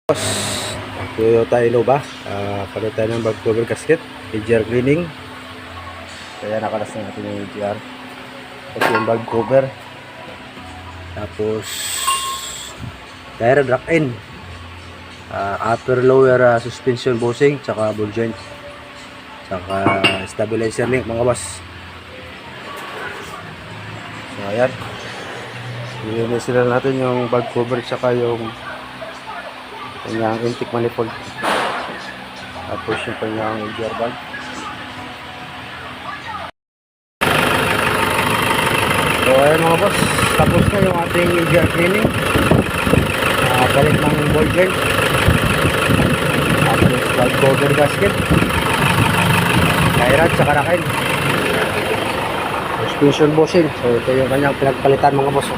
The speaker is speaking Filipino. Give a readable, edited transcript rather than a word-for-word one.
Boss, Toyota Innova, palit tayo ng valve cover gasket, EGR cleaning. Kaya nakalas na natin yung EGR. Tapos yung valve cover. Tapos tire drop in, upper lower suspension bushing, tsaka ball joint, tsaka stabilizer link mga boss. So ayan, nilinisin na natin yung valve cover tsaka yung kanyang intake manifold, tapos yung kanyang EGR valve. So ayan mga boss, tapos na yung ating EGR cleaning, palit ng ball joint, tapos valve cover gasket, tire rod tsaka rakin, suspension bushing. So ito yung kanyang pinagpalitan mga boss.